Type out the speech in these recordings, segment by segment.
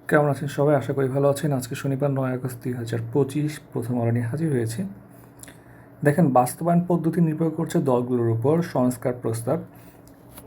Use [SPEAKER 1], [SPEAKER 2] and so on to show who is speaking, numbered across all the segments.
[SPEAKER 1] কেমন আছেন সবাই? আশা করি ভালো আছেন। আজকে শনিবার 9 আগস্ট 2025 প্রথম আলো নিয়ে হাজির হয়েছে। দেখেন, বাস্তবায়ন পদ্ধতি নির্ভর করছে দলগুলোর উপর। সংস্কার প্রস্তাব,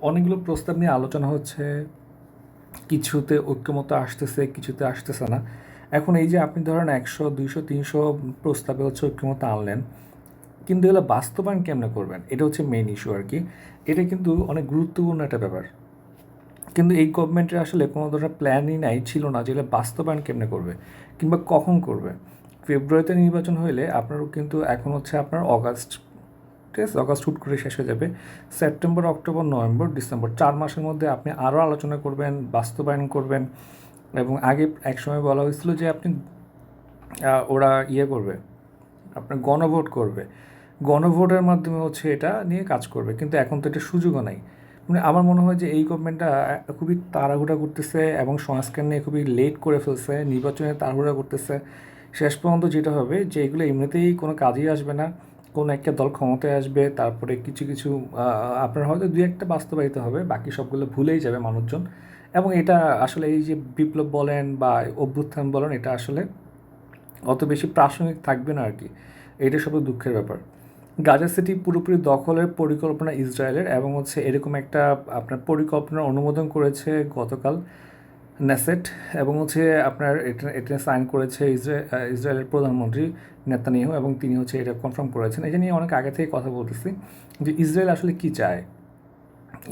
[SPEAKER 1] অনেকগুলো প্রস্তাব নিয়ে আলোচনা হচ্ছে, কিছুতে ঐক্যমত আসতেছে, কিছুতে আসতেছে না। এখন এই যে আপনি ধরেন 100, 200, 300 প্রস্তাবে হচ্ছে ঐক্যমত আনলেন, কিন্তু এগুলো বাস্তবায়ন কেমনে করবেন? এটা হচ্ছে মেইন ইস্যু আর কি। এটা কিন্তু অনেক গুরুত্বপূর্ণ একটা ব্যাপার। কিন্তু এই গভর্নমেন্টের আসলে কোনো ধরনের প্ল্যানই নাই, ছিল না যে বাস্তবায়ন কেমনে করবে কিংবা কখন করবে। ফেব্রুয়ারিতে নির্বাচন হইলে আপনারও কিন্তু এখন হচ্ছে আপনার অগাস্ট, ঠিক আছে? অগাস্ট হুট করে শেষ হয়ে যাবে। সেপ্টেম্বর, অক্টোবর, নভেম্বর, ডিসেম্বর 4 মাসের মধ্যে আপনি আরও আলোচনা করবেন, বাস্তবায়ন করবেন। এবং আগে একসময় বলা হয়েছিল যে আপনি ওরা করবে, আপনার গণভোট করবে, গণভোটের মাধ্যমে হচ্ছে এটা নিয়ে কাজ করবে, কিন্তু এখন তো এটা সুযোগও নাই। মানে আমার মনে হয় যে এই গভর্নমেন্টটা খুবই তাড়াহুড়া করতেছে এবং সংস্কার নিয়ে খুবই লেট করে ফেলছে, নির্বাচনে তাড়াহুড়া করতেছে। শেষ পর্যন্ত যেটা হবে যে এগুলো এমনিতেই কোনো কাজেই আসবে না। কোনো একটা দল ক্ষমতায় আসবে, তারপরে কিছু কিছু আপনার হয়তো দুই একটা বাস্তবায়িত হবে, বাকি সবগুলো ভুলেই যাবে মানুষজন। এবং এটা আসলে এই যে বিপ্লব বলেন বা অভ্যুত্থান বলেন, এটা আসলে অত বেশি প্রাসঙ্গিক থাকবে না আর কি। এটা সব দুঃখের ব্যাপার। গাজা সিটি পুরোপুরি দখলের পরিকল্পনা ইসরায়েলের, এবং হচ্ছে এরকম একটা আপনার পরিকল্পনার অনুমোদন করেছে গতকাল নেসেট। এবং হচ্ছে আপনার এটা সাইন করেছে ইসরায়েলের প্রধানমন্ত্রী নেতানিয়াহু, এবং তিনি হচ্ছে এটা কনফার্ম করেছেন। এটা নিয়ে অনেক আগে থেকে কথা বলতেছি যে ইসরায়েল আসলে কী চায়।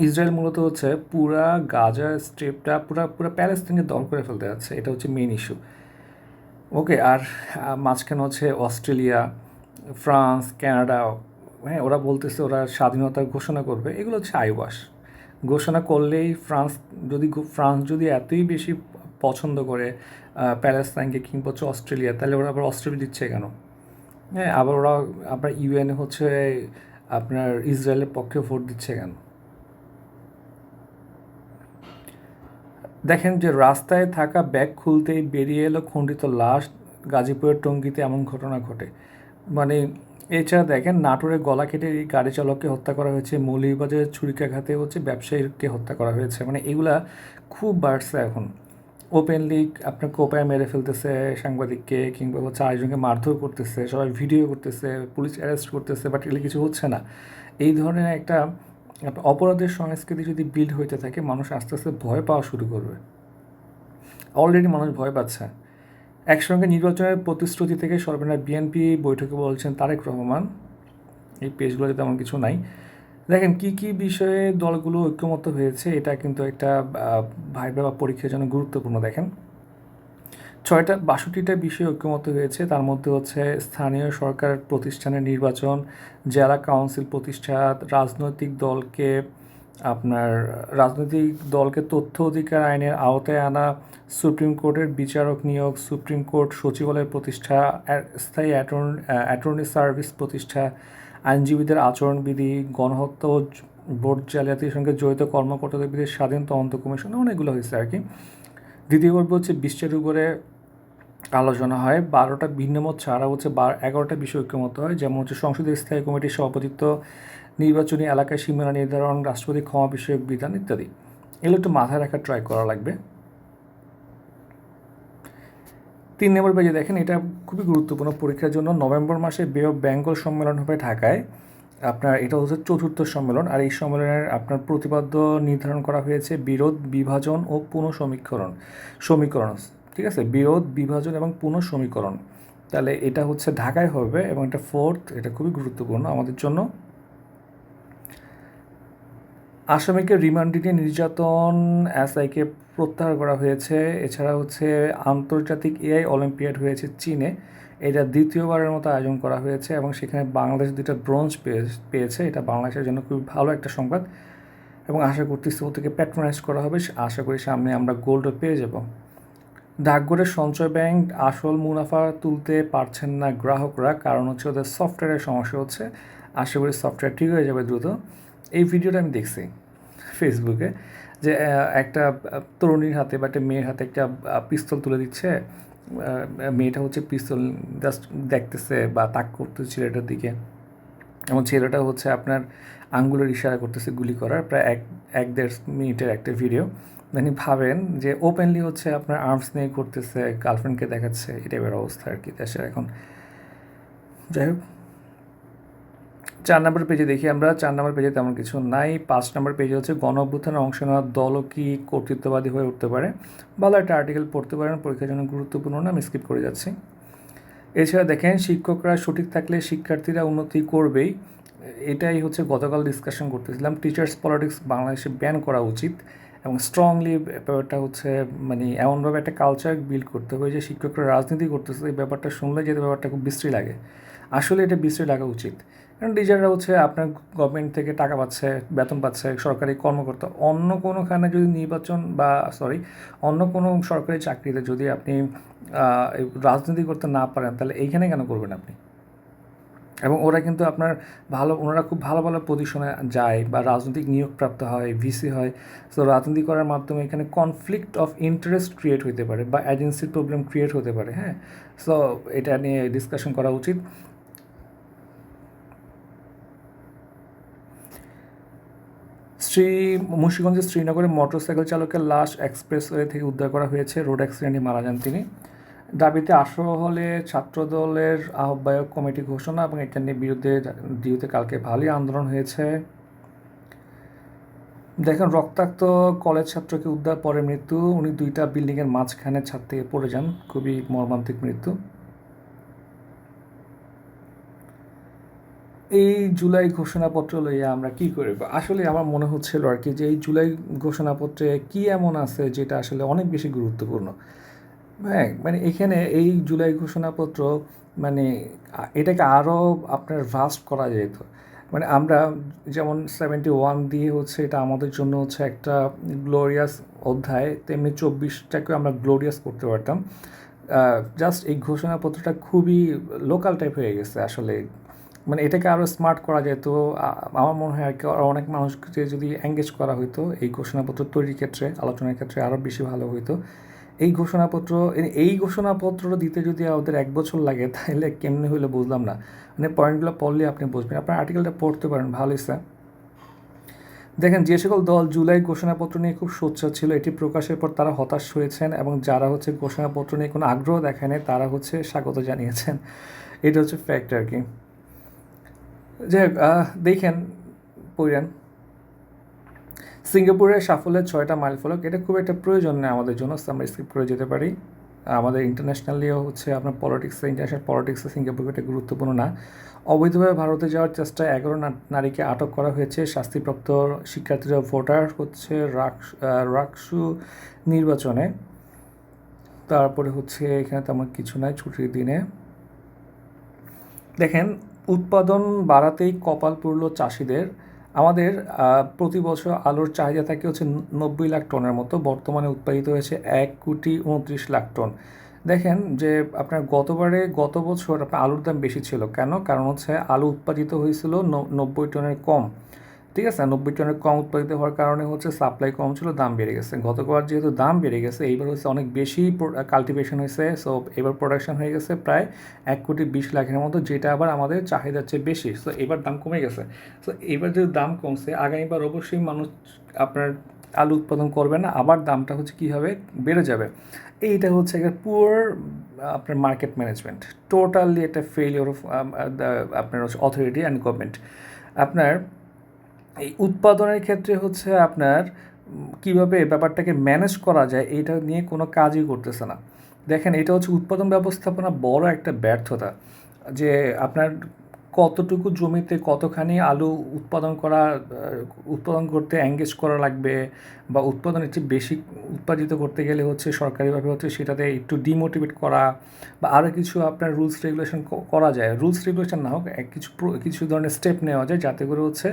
[SPEAKER 1] ইসরায়েল মূলত হচ্ছে পুরা গাজা স্ট্রিপটা পুরা পুরা প্যালেস্তিনকে দল করে ফেলতে যাচ্ছে, এটা হচ্ছে মেইন ইস্যু। ওকে, আর মাঝখানে হচ্ছে অস্ট্রেলিয়া, ফ্রান্স, কানাডা, হ্যাঁ, ওরা বলতেছে ওরা স্বাধীনতার ঘোষণা করবে। এগুলো হচ্ছে আইওয়াস। ঘোষণা করলেই ফ্রান্স যদি এতই বেশি পছন্দ করে প্যালেস্তাইনকে কিংবা হচ্ছে অস্ট্রেলিয়া, তাহলে ওরা আবার অস্ট্রেলিয়া দিচ্ছে কেন? হ্যাঁ, আবার ওরা আপনার ইউএনে হচ্ছে আপনার ইসরায়েলের পক্ষে ভোট দিচ্ছে কেন? দেখেন যে রাস্তায় থাকা ব্যাগ খুলতেই বেরিয়ে এলো খণ্ডিত লাশ, গাজীপুরের টঙ্গীতে এমন ঘটনা ঘটে। মানে এছাড়া দেখেন নাটোরে গলা কেটে এই গাড়ি চালককে হত্যা করা হয়েছে, মৌলভীবাজারে ছুরিকাঘাতে হচ্ছে ব্যবসায়ীকে হত্যা করা হয়েছে। মানে এগুলা খুব বাড়ছে এখন। ওপেনলি আপনার কোপায় মেরে ফেলতেছে সাংবাদিককে, কিংবা হচ্ছে আরেকজনকে মারধর করতেছে, সবাই ভিডিও করতেছে, পুলিশ অ্যারেস্ট করতেছে, বাট এগুলো কিছু হচ্ছে না। এই ধরনের একটা অপরাধের সংস্কৃতি যদি বিল্ড হইতে থাকে, মানুষ আস্তে আস্তে ভয় পাওয়া শুরু করবে। অলরেডি মানুষ ভয় পাচ্ছে। একসঙ্গে নির্বাচনের প্রতিশ্রুতি থেকে সরবে না বিএনপি, বৈঠকে বলছেন তারেক রহমান। এই পেজগুলোতে তেমন কিছু নাই। দেখেন কী কী বিষয়ে দলগুলো ঐক্যমত্য হয়েছে, এটা কিন্তু একটা ভাইবা বা পরীক্ষার জন্য গুরুত্বপূর্ণ। দেখেন, 62টা বিষয়ে ঐক্যমত্য হয়েছে। তার মধ্যে হচ্ছে স্থানীয় সরকার প্রতিষ্ঠানের নির্বাচন, জেলা কাউন্সিল প্রতিষ্ঠা, আপনার রাজনৈতিক দলকে তথ্য অধিকার আইনের আওতায় আনা, সুপ্রিম কোর্টের বিচারক নিয়োগ, সুপ্রিম কোর্ট সচিবালয় প্রতিষ্ঠা, স্থায়ী অ্যাটর্নি সার্ভিস প্রতিষ্ঠা, আইনজীবীদের আচরণবিধি, গণহত্যা ও ভোট জালিয়াতির সঙ্গে জড়িত কর্মকর্তাদের বিরুদ্ধে স্বাধীন তদন্ত কমিশন, অনেকগুলো হয়েছে আর কি। দ্বিতীয় পর্ব হচ্ছে 20টার উপরে আলোচনা হয়, 12টা ভিন্নমত ছাড়া হচ্ছে 11টা বিষয় ঐক্যমত হয়, যেমন হচ্ছে সংসদীয় স্থায়ী কমিটির সভাপতিত্ব, নির্বাচনী এলাকায় সীমানা নির্ধারণ, রাষ্ট্রপতি ক্ষমা বিষয়ক বিধান ইত্যাদি। এগুলো একটু মাথায় রাখার ট্রাই করা লাগবে। 3 নম্বর পেজে দেখেন, এটা খুবই গুরুত্বপূর্ণ পরীক্ষার জন্য। নভেম্বর মাসে বে অফ বেঙ্গল সম্মেলন হবে ঢাকায়। আপনার এটা হচ্ছে 4র্থ সম্মেলন, আর এই সম্মেলনের আপনার প্রতিপাদ্য নির্ধারণ করা হয়েছে বিরোধ, বিভাজন ও সমীকরণ। ঠিক আছে, বিরোধ, বিভাজন এবং পুনঃসমীকরণ। তাহলে এটা হচ্ছে ঢাকায় হবে, এবং এটা 4th, এটা খুবই গুরুত্বপূর্ণ আমাদের জন্য। আসামিকে রিমান্ডে নিয়ে নির্যাতন, এসআইকে প্রত্যাহার করা হয়েছে। এছাড়া হচ্ছে আন্তর্জাতিক এআই অলিম্পিয়াড হয়েছে চীনে, এটা দ্বিতীয়বারের মতো আয়োজন করা হয়েছে, এবং সেখানে বাংলাদেশ 2টা ব্রোঞ্জ পেয়েছে। এটা বাংলাদেশের জন্য খুবই ভালো একটা সংবাদ, এবং আশা করতেছি ওদেরকে প্যাট্রোনাইজ করা হবে। আশা করি সামনে আমরা গোল্ডও পেয়ে যাব। ডাকঘরের সঞ্চয় ব্যাংক আসল মুনাফা তুলতে পারছেন না গ্রাহকরা, কারণ হচ্ছে ওদের সফটওয়্যারের সমস্যা হচ্ছে। আশা করি সফটওয়্যার ঠিক হয়ে যাবে দ্রুত। এই ভিডিওটা আমি দেখছি ফেসবুকে, যে একটা তরুণীর হাতে বা একটা মেয়ের হাতে একটা পিস্তল তুলে দিচ্ছে। মেয়েটা হচ্ছে পিস্তল জাস্ট দেখতেছে বা তাক করতেছে ছেলেটার দিকে, এবং ছেলেটা হচ্ছে আপনার আঙ্গুলের ইশারা করতেছে গুলি করার। প্রায় 1-1.5 মিনিটের একটা ভিডিও। মানে ভাবেন যে ওপেনলি হচ্ছে আপনার আর্মস নিয়ে ঘুরতেছে, গার্লফ্রেন্ডকে দেখাচ্ছে, এই টাইপের অবস্থা আর কি দেশের এখন। যাই হোক, 4 নম্বর পেজে দেখি আমরা। 4 নম্বর পেজে তেমন কিছু নাই। 5 নম্বর পেজে হচ্ছে গণ অভ্যুত্থানে অংশ নেওয়ার দলও কি কর্তৃত্ববাদী হয়ে উঠতে পারে, ভালো একটা আর্টিকেল পড়তে পারেন, পরীক্ষার জন্য গুরুত্বপূর্ণ না, আমি স্কিপ করে যাচ্ছি। এছাড়া দেখেন শিক্ষকরা সঠিক থাকলে শিক্ষার্থীরা উন্নতি করবেই, এটাই হচ্ছে গতকাল ডিসকাশন করতেছিলাম। টিচার্স পলিটিক্স বাংলাদেশে ব্যান করা উচিত এবং স্ট্রংলি ব্যাপারটা হচ্ছে মানে এমনভাবে একটা কালচার বিল্ড করতে হবে যে শিক্ষকরা রাজনীতি করতেছে, এই ব্যাপারটা শুনলে যে ব্যাপারটা খুব বিশ্রী লাগে। আসলে এটা বিশ্রী লাগা উচিত, কারণ টিচাররা হচ্ছে আপনার গভর্নমেন্ট থেকে টাকা পাচ্ছে, বেতন পাচ্ছে, সরকারি কর্মকর্তা। অন্য কোনোখানে যদি নির্বাচন বা অন্য কোনো সরকারি চাকরিতে যদি আপনি রাজনীতি করতে না পারেন, তাহলে এইখানে কেন করবেন আপনি? এবং ওরা কিন্তু আপনার ওনারা খুব ভালো ভালো পজিশনে যায় বা রাজনৈতিক নিয়োগপ্রাপ্ত হয়, ভিসি হয়। সো রাজনীতি করার মাধ্যমে এখানে কনফ্লিক্ট অফ ইন্টারেস্ট ক্রিয়েট হতে পারে বা এজেন্সির প্রবলেম ক্রিয়েট হতে পারে। হ্যাঁ, সো এটা নিয়ে ডিসকাশন করা উচিত। মুন্সিগঞ্জের শ্রীনগরে মোটরসাইকেল চালকের লাশ এক্সপ্রেসওয়ে থেকে উদ্ধার করা হয়েছে, রোড অ্যাক্সিডেন্টে মারা যান তিনি। দাবিতে আসর হলে ছাত্রদলের আহ্বায়ক কমিটি ঘোষণা এবং এটা নিয়ে বিরুদ্ধে কালকে ভালোই আন্দোলন হয়েছে। দেখেন রক্তাক্ত কলেজ ছাত্রকে উদ্ধার, পরে মৃত্যু, উনি 2টা বিল্ডিংয়ের মাঝখানে ছাদ থেকে পড়ে যান, খুবই মর্মান্তিক মৃত্যু। এই জুলাই ঘোষণাপত্র লইয়া আমরা কি করব? আসলে আমার মনে হচ্ছিল আর কি যে এই জুলাই ঘোষণাপত্রে কি এমন আছে যেটা আসলে অনেক বেশি গুরুত্বপূর্ণ। হ্যাঁ, মানে এখানে এই জুলাই ঘোষণাপত্র মানে এটাকে আরও আপনার ভাস্ট করা যেত। মানে আমরা যেমন 71 দিয়ে হচ্ছে এটা আমাদের জন্য হচ্ছে একটা গ্লোরিয়াস অধ্যায়, তেমনি 24টাকে আমরা গ্লোরিয়াস করতে পারতাম। জাস্ট এই ঘোষণাপত্রটা খুবই লোকাল টাইপ হয়ে গেছে আসলে। মানে এটাকে আরও স্মার্ট করা যেত। আমার মনে হয় আর কি অনেক মানুষকে যদি এঙ্গেজ করা হইতো এই ঘোষণাপত্র তৈরির ক্ষেত্রে, আলোচনার ক্ষেত্রে আরও বেশি ভালো হইতো। এই ঘোষণাপত্র দিতে যদি আমাদের 1 বছর লাগে, তাহলে কেমনে হইলে বুঝলাম না। মানে পয়েন্টগুলো পড়লে আপনি বুঝবেন, আপনার আর্টিকেলটা পড়তে পারেন, ভালোই স্যার। দেখেন যে সকল দল জুলাই ঘোষণাপত্র নিয়ে খুব সোচ্চার ছিল, এটি প্রকাশের পর তারা হতাশ হয়েছেন এবং যারা হচ্ছে ঘোষণাপত্র নিয়ে কোনো আগ্রহ দেখায় না তারা হচ্ছে স্বাগত জানিয়েছেন। এটা হচ্ছে ফ্যাক্ট আর কি। যাই হোক, দেখেন পড়েন। সিঙ্গাপুরের সাফল্যের 6টা মাইল ফলক, এটা খুব একটা প্রয়োজন নেই আমাদের জন্য, আমরা স্কিপ করে যেতে পারি। আমাদের ইন্টারন্যাশনালিও হচ্ছে আপনার ইন্টারন্যাশনাল পলিটিক্সে সিঙ্গাপুর এটা গুরুত্বপূর্ণ না। অবৈধভাবে ভারতে যাওয়ার চেষ্টায় 11 নারীকে আটক করা হয়েছে, শাস্তিপ্রাপ্ত শিক্ষার্থীরা ভোটার হচ্ছে রাকসু নির্বাচনে। তারপরে হচ্ছে এখানে তেমন কিছু নাই ছুটির দিনে। দেখেন উৎপাদন বাড়াতেই কপাল পুরল চাষিদের। আমাদের প্রতি বছর আলুর চাহিদা থাকে হচ্ছে 90 লাখ টনের মতো, বর্তমানে উৎপাদিত হয়েছে 1,29,00,000 টন। দেখেন যে আপনার গত বছর আপনার আলুর দাম বেশি ছিল কেন? কারণ হচ্ছে আলু উৎপাদিত হয়েছিল 90 টনের কম, ঠিক আছে? 90 টনের কম উৎপাদিত হওয়ার কারণে হচ্ছে সাপ্লাই কম ছিল, দাম বেড়ে গেছে। গতবার যেহেতু দাম বেড়ে গেছে, এইবার হচ্ছে অনেক বেশি কাল্টিভেশন হয়েছে, সো এবার প্রোডাকশন হয়ে গেছে প্রায় 1,20,00,000-এর মতো, যেটা আবার আমাদের চাহিদার চেয়ে বেশি। সো এবার দাম কমে গেছে। সো এবার যদি দাম কমছে, আগামীবার অবশ্যই মানুষ আপনার আলু উৎপাদন করবে না, আবার দামটা হচ্ছে কী হবে, বেড়ে যাবে। এইটা হচ্ছে একটা পুয়ার আপনার মার্কেট ম্যানেজমেন্ট, টোটালি একটা ফেলিওর অফ আপনার হচ্ছে অথরিটি অ্যান্ড গভর্নমেন্ট। আপনার এই উৎপাদনের ক্ষেত্রে হচ্ছে আপনার কীভাবে ব্যাপারটাকে ম্যানেজ করা যায় এইটা নিয়ে কোনো কাজই করতেছে না। দেখেন এটা হচ্ছে উৎপাদন ব্যবস্থাপনা বড় একটা ব্যর্থতা, যে আপনার কতটুকু জমিতে কতখানি আলু উৎপাদন করতে এঙ্গেজ করা লাগবে, বা উৎপাদনের চেয়ে বেশি উৎপাদিত করতে গেলে হচ্ছে সরকারিভাবে হচ্ছে সেটাতে একটু ডিমোটিভেট করা, বা আরও কিছু আপনার রুলস রেগুলেশন করা যায়। রুলস রেগুলেশন না হোক, কিছু ধরনের স্টেপ নেওয়া যায় যাতে করে হচ্ছে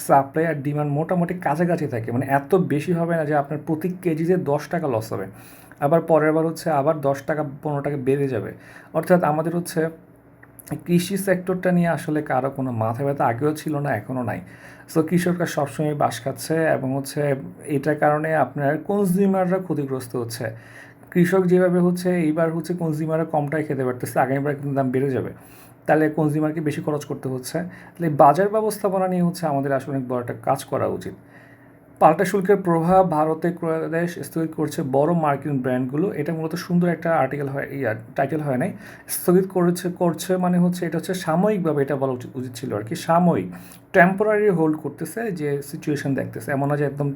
[SPEAKER 1] সাপ্লাই আর ডিমান্ড মোটামুটি কাছাকাছি থাকে। মানে এত বেশি হবে না যে আপনার প্রতি কেজিতে 10 টাকা লস হবে, আবার পরের বার হচ্ছে আবার 10 টাকা 15 টাকা বেড়ে যাবে। অর্থাৎ আমাদের হচ্ছে কৃষি সেক্টরটা নিয়ে আসলে কারো কোনো মাথা ব্যথা আগেও ছিল না, এখনও নাই। সো কৃষকরা সবসময় বাস খাচ্ছে এবং হচ্ছে এটার কারণে আপনার কনজিউমাররা ক্ষতিগ্রস্ত হচ্ছে। কৃষক যেভাবে হচ্ছে এইবার হচ্ছে কনজিউমাররা কমটাই খেতে পারতেছে, আগামীবার কিন্তু দাম বেড়ে যাবে, তাহলে কনজিউমারকে বেশি খরচ করতে হচ্ছে। তাহলে বাজার ব্যবস্থাপনা নিয়ে হচ্ছে আমাদের আসলে অনেক বড় একটা কাজ করা উচিত। পাল্টা শুল্কের প্রভাব ভারতে ক্রয়াদেশ স্থগিত করছে বড় মার্কিন ব্র্যান্ডগুলো। এটা মূলত সুন্দর একটা আর্টিকেল হয়, টাইটেল হয় নাই। স্থগিত করছে মানে হচ্ছে এটা হচ্ছে সাময়িকভাবে, এটা বলা উচিত ছিল আর কি, সাময়িক টেম্পোরারি হোল্ড করতেছে, যে সিচুয়েশন দেখতেছে, এমন না যে একদম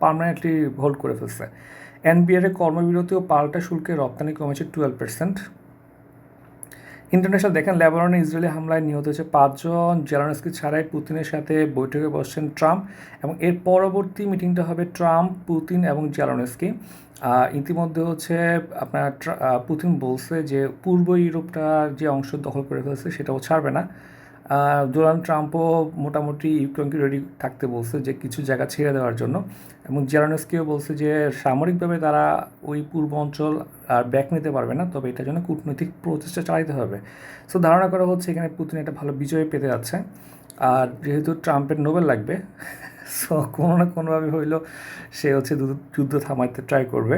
[SPEAKER 1] পার্মানেন্টলি হোল্ড করে ফেলছে। এনবিআর এর কর্মবিরতি ও পাল্টা শুল্কে রপ্তানি কমেছে 12%। ইন্টারন্যাশনাল দেখেন, লেবাননে ইসরায়েলি হামলায় নিহত হয়েছে 5 জন। জেলেনস্কি ছাড়াই পুতিনের সাথে বৈঠকে বসছেন ট্রাম্প, এবং এর পরবর্তী মিটিংটা হবে ট্রাম্প, পুতিন এবং জেলেনস্কি। ইতিমধ্যে হচ্ছে আপনার পুতিন বলছে যে পূর্ব ইউরোপটার যে অংশ দখল করে ফেলছে সেটাও ছাড়বে না। ডোনাল্ড ট্রাম্পও মোটামুটি ইউক্রেনকে রেডি থাকতে বলছে যে কিছু জায়গা ছেড়ে দেওয়ার জন্য, এবং জেলেনস্কিও বলছে যে সামরিকভাবে তারা ওই পূর্ব অঞ্চল আর ব্যাক নিতে পারবে না, তবে এটার জন্য কূটনৈতিক প্রচেষ্টা চালাতে হবে। সো ধারণা করা হচ্ছে এখানে পুতিন একটা ভালো বিজয় পেতে যাচ্ছে। আর যেহেতু ট্রাম্পের নোবেল লাগবে, সো কোনো না কোনোভাবে হইলেও সে হচ্ছে যুদ্ধ থামাইতে ট্রাই করবে।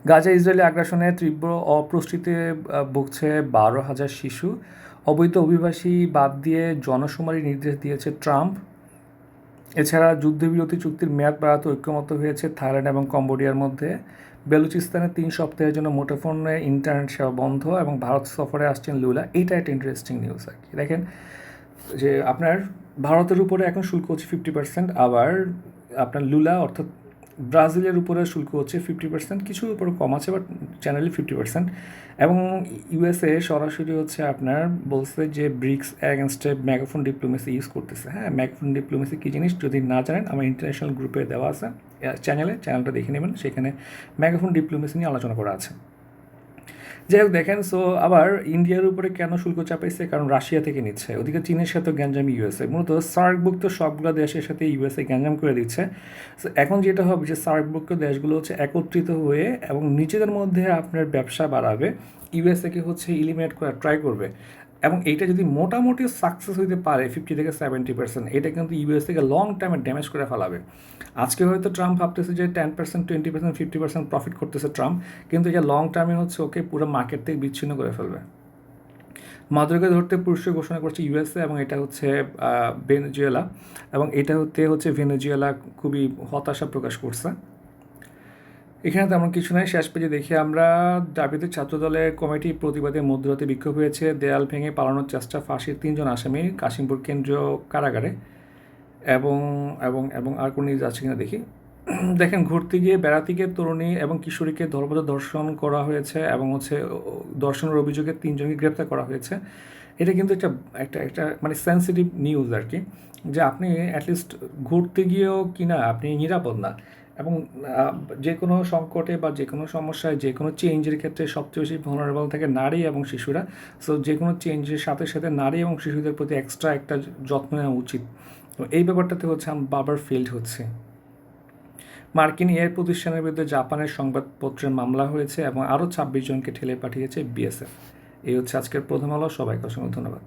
[SPEAKER 1] গাজা ইসরায়েলি আগ্রাসনে তীব্র অপুষ্টিতে ভুগছে 12,000 শিশু। অবৈধ অভিবাসী বাদ দিয়ে জনশুমারির নির্দেশ দিয়েছে ট্রাম্প। এছাড়া যুদ্ধবিরতি চুক্তির মেয়াদ বাড়াতে ঐক্যমত্য হয়েছে থাইল্যান্ড এবং কম্বোডিয়ার মধ্যে। বেলুচিস্তানে 3 সপ্তাহের জন্য মুঠোফোনে ইন্টারনেট সেবা বন্ধ, এবং ভারত সফরে আসছেন লুলা। এইটা একটা ইন্টারেস্টিং নিউজ আর কি। দেখেন যে আপনার ভারতের উপরে এখন শুল্ক হচ্ছে 50%, আবার আপনার লুলা অর্থাৎ ব্রাজিলের উপরে শুল্ক হচ্ছে 50%, কিছুর উপরে কম আছে, বাট জেনারেলি 50%। এবং ইউএসএ সরাসরি হচ্ছে আপনার বলছে যে ব্রিক্স অ্যাগেনস্টে মেগাফোন ডিপ্লোমেসি ইউজ করতেছে। হ্যাঁ, মেগাফোন ডিপ্লোমেসি কী জিনিস যদি না জানেন, আমার ইন্টারন্যাশনাল গ্রুপে দেওয়া আছে চ্যানেলটা দেখে নেবেন, সেখানে মেগাফোন ডিপ্লোমেসি নিয়ে আলোচনা করা আছে। যাই হোক দেখেন, সো আবার ইন্ডিয়ার উপরে কেন শুল্ক চাপাইছে, কারণ রাশিয়া থেকে নিচ্ছে, ওদিকে চীনের সাথে গ্যাঞ্জাম ইউএসএ, মূলত সার্কভুক্ত সবগুলো দেশের সাথে ইউএসএ গ্যাঞ্জাম করে দিচ্ছে। সো এখন যেটা হবে যে সার্কভুক্ত দেশগুলো হচ্ছে একত্রিত হয়ে এবং নিজেদের মধ্যে আপনার ব্যবসা বাড়াবে, ইউএসএকে হচ্ছে ইলিমিনেট করার ট্রাই করবে। এবং এইটা যদি মোটামুটি সাকসেস হইতে পারে 50 থেকে 70%, এটা কিন্তু ইউএসএকে লং টাইমে ড্যামেজ করে ফেলাবে। আজকে হয়তো ট্রাম্প ভাবতেছে যে 10%, 20%, 50% প্রফিট করতেছে ট্রাম্প, কিন্তু এটা লং টার্মে হচ্ছে ওকে পুরো মার্কেট থেকে বিচ্ছিন্ন করে ফেলবে। মাদুরোকে ধরতে পুরস্কার ঘোষণা করছে ইউএসএ, এবং এটা হচ্ছে ভেনেজুয়েলা, এবং এটা হচ্ছে ভেনেজুয়েলা খুবই হতাশা প্রকাশ করছে। এখানে তেমন কিছু নয়। শেষ পেজে দেখি আমরা, দাবিতে ছাত্রদলের কমিটি প্রতিবাদে মধ্যরাতে বিক্ষোভ হয়েছে, দেয়াল ভেঙে পালানোর চেষ্টা, ফাঁসির 3 জন আসামি কাশিমপুর কেন্দ্রীয় কারাগারে। এবং এবং এবং আর কোনো নিউজ আছে কিনা দেখি। দেখেন, ঘুরতে গিয়ে বেড়াতে গিয়ে তরুণী এবং কিশোরীকে দর্শন করা হয়েছে, এবং হচ্ছে দর্শনের অভিযোগে 3 জনকে গ্রেপ্তার করা হয়েছে। এটা কিন্তু একটা একটা একটা মানে সেন্সিটিভ নিউজ আর কি, যে আপনি অ্যাটলিস্ট ঘুরতে গিয়েও কিনা আপনি নিরাপদ না, এবং যে কোনো সংকটে বা যে কোনো সমস্যায় যে কোনো চেঞ্জের ক্ষেত্রে সবচেয়ে বেশি ভালনারেবল থাকে নারী এবং শিশুরা। সো যে কোনো চেঞ্জের সাথে সাথে নারী এবং শিশুদের প্রতি এক্সট্রা একটা যত্ন নেওয়া উচিত। তো এই ব্যাপারটাতে হচ্ছে আমি বারবার ফেল্ড হচ্ছে। মার্কিন এয়ার প্রতিষ্ঠানের বিরুদ্ধে জাপানের সংবাদপত্রের মামলা হয়েছে, এবং আরও 26 জনকে ঠেলে পাঠিয়েছে বিএসএফ। এই হচ্ছে আজকের প্রথম আলো। সবাইকে অসংখ্য ধন্যবাদ।